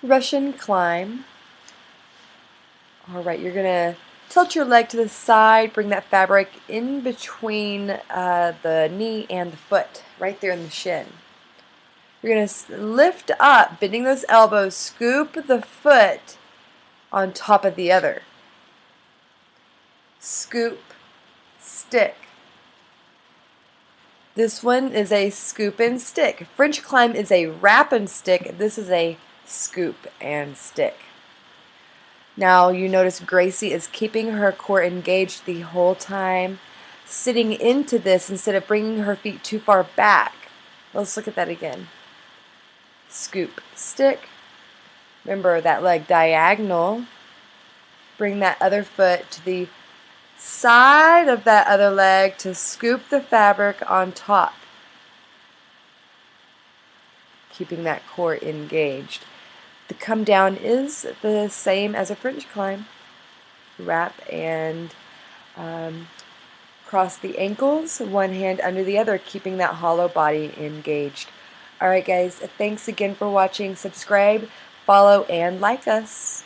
Russian climb. All right, you're gonna tilt your leg to the side, bring that fabric in between the knee and the foot, right there in the shin. You're gonna lift up, bending those elbows, scoop the foot on top of the other. Scoop, stick. This one is a scoop and stick. French climb is a wrap and stick. This is a scoop and stick. Now you notice Gracie is keeping her core engaged the whole time, sitting into this instead of bringing her feet too far back. Let's look at that again. Scoop, stick. Remember that leg diagonal. Bring that other foot to the side of that other leg to scoop the fabric on top, keeping that core engaged. The come down is the same as a French climb. Wrap and cross the ankles, one hand under the other, keeping that hollow body engaged. Alright guys, thanks again for watching. Subscribe, follow, and like us.